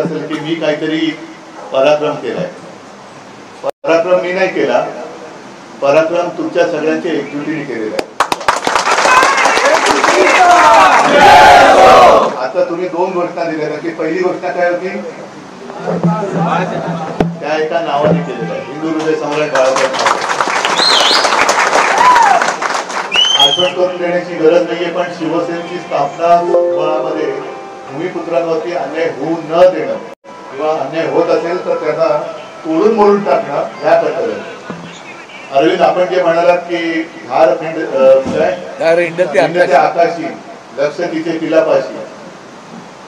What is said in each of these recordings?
असेल की मी काहीतरी पराक्रम केलाय. पराक्रम मी नाही केला, पराक्रम तुमच्या सगळ्यांच्या एकजुटीने केलेला आहे. आता तुम्ही दोन घोषणा दिल्या की पहिली घोषणा काय होती, त्या एका नावाने केलेलं आहे, हिंदू हृदय सम्राट बाळासाहेब ठाकरे. आठवण करून देण्याची गरज नाहीये, पण शिवसेनेची स्थापना बळामध्ये भूमिपुत्रांवरती अन्याय होऊ न देणं किंवा अन्याय होत असेल तर त्याला तोडून मोडून टाकणं ह्या कर्तव्यात. अरविंद, आपण जे म्हणालात की आकाशी लक्ष तिचे तिलापाशी,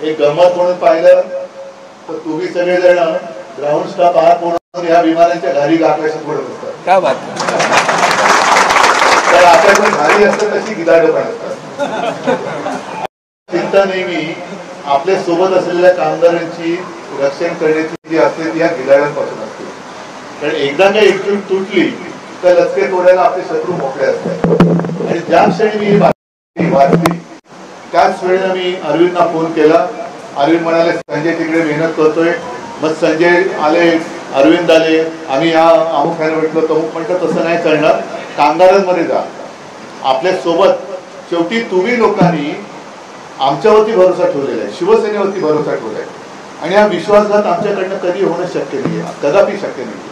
एक गंमत म्हणून पाहिलं तर तुम्ही सगळेजण ग्राउंड स्टाफ आहात म्हणून या विमानांच्या घारी आकाशात पडत असतात. काय बात, तर आकाशात घारी असतात तशी गिदाड पण असतात. चिंता नेहमी आपल्या सोबत असलेल्या कामगारांची रक्षण करण्याची जी असते ती या गिदाडांपासून असते. कारण एकदा काही एकजूट तुटली तर लचके तोडायला आपले शत्रू मोकळे असतात. आणि ज्या क्षणी मी वाचली त्याच वेळेला मी अरविंदला फोन केला. अरविंद म्हणाले संजय तिकडे मेहनत करतोय. मग संजय आले, अरविंद आले, आम्ही या अमुखाने भेटलो. तमुक म्हटलं तसं नाही चालणार, कामगारांमध्ये जा, आपल्या सोबत. शेवटी तुम्ही लोकांनी आमच्यावरती भरोसा ठेवलेला आहे, शिवसेनेवरती भरोसा ठेवला आहे. आणि हा विश्वासघात आमच्याकडनं कधी होणं शक्य नाहीये, कदापि शक्य नाहीये.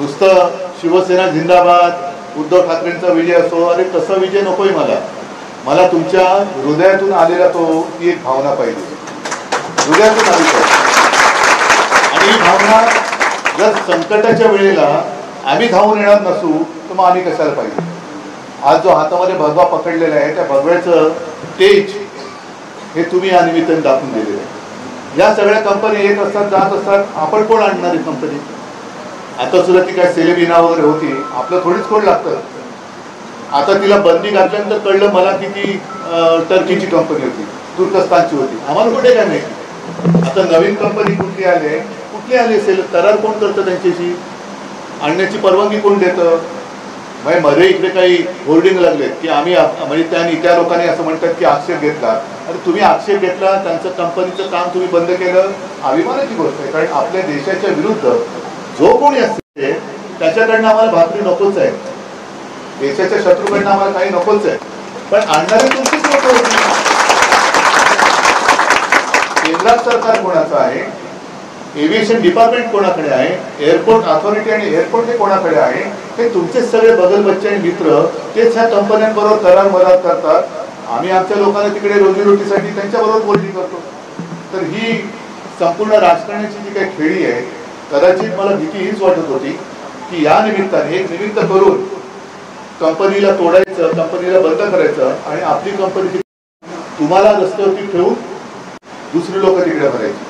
नुसतं शिवसेना जिंदाबाद, उद्धव ठाकरेंचा विजय असो, अरे तसा विजय नकोय मला तुमच्या हृदयातून आलेला ती एक भावना पाहिजे, हृदयातून आली पाहिजे. आणि ही भावना जर संकटाच्या वेळेला आम्ही धावून येणार नसू तर मग आम्ही कशाला पाहिजे. आज जो हातामध्ये भगवा पकडलेला आहे त्या भगव्याचं तेज हे तुम्ही या निमित्ताने दाखवून दिलेलं आहे. या सगळ्या कंपनी येत असतात, जात असतात, आपण कोण आणणार आहे कंपनी. आता सुद्धा ती काय सेलेबिना वगैरे होती, आपलं थोडीच कोण लागतं. आता तिला बंदी घातल्यानंतर कळलं मला की ती टर्कीची कंपनी होती, तुर्कस्तानची होती, आम्हाला कुठे काय माहिती. आता नवीन कंपनी कुठली आली असेल, करार कोण करतं त्यांच्याशी, आणण्याची परवानगी कोण देतं. म्हणजे मध्ये इकडे काही होर्डिंग लागले की आम्ही म्हणजे त्या लोकांनी असं म्हणतात की आक्षेप घेतला. अरे तुम्ही आक्षेप घेतला, त्यांचं कंपनीचं काम तुम्ही बंद केलं, अभिमानाची गोष्ट आहे. कारण आपल्या देशाच्या विरुद्ध जो कोणी असते त्याच्याकडनं आम्हाला भाकरी नकोच आहे, देशाच्या शत्रूकडनं आम्हाला काही नकोच आहे. पण आणणारे तुमचीच लोक होती. केंद्रात सरकार कोणाचं आहे, एव्हिएशन डिपार्टमेंट कोणाकडे आहे, एअरपोर्ट अथॉरिटी आणि एअरपोर्ट हे कोणाकडे आहे, हे तुमचेच सगळे बगल बच्चे आणि मित्र तेच ह्या कंपन्यांबरोबर करार मदत करतात. आम्ही आमच्या लोकांना तिकडे रोजीरोटीसाठी त्यांच्याबरोबर बोलणी करतो. तर ही संपूर्ण राजकारणाची जी काही खेळी आहे, कदाचित मला भीती हीच वाटत होती की या निमित्ताने एक निमित्त करून कंपनीला तोडायचं, कंपनीला बंद करायचं आणि आपली कंपनी तुम्हाला रस्त्यावरती ठेवून दुसरी लोक तिकडे भरायची.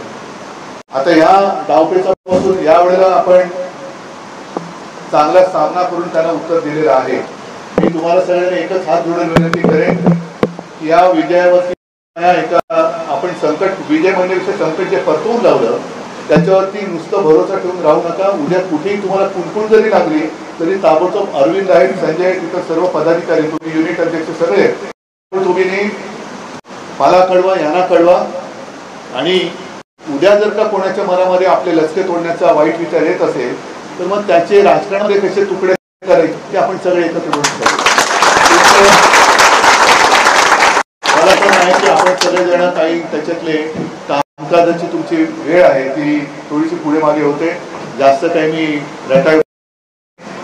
आता या डावपेचापासून या वेळेला आपण चांगला सामना करून त्यांना उत्तर दिलेलं आहे. मी तुम्हाला सगळ्यांना एकच हात जोडून विनंती करेन की या विजयावरती आपण विजय म्हणण्यापेक्षा संकट जे परतवून लावलं त्याच्यावरती नुसतं भरोसा ठेवून राहू नका. उद्या कुठेही तुम्हाला कुणकुण जरी लागली तरी ताबडतोब अरविंद आहेत, संजय आहेत, तिथं सर्व पदाधिकारी, तुम्ही युनिट अध्यक्ष सगळे, तुम्ही मला कळवा, यांना कळवा. आणि उद्या जर का कोणाच्या मनामध्ये आपले लचके तोडण्याचा वाईट विचार येत असेल तर मग त्याचे राजकारणामध्ये कसे तुकडे करायचे ते आपण सगळे एकत्र करू. मला पण आहे की आपण सगळेजण काही त्याच्यातले कामकाजाची तुमची वेळ आहे ती थोडीशी पुढे मागे होते. जास्त काही मी रटाय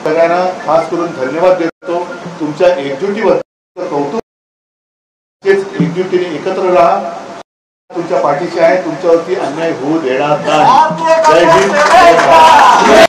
सगळ्यांना खास करून धन्यवाद देतो. तुमच्या एकजुटीवर कौतुक. एकजुटीने एकत्र राहा, तुमच्या पाठीशी आहे, तुमच्यावरती अन्याय होऊ देणार नाही. जय हिंद.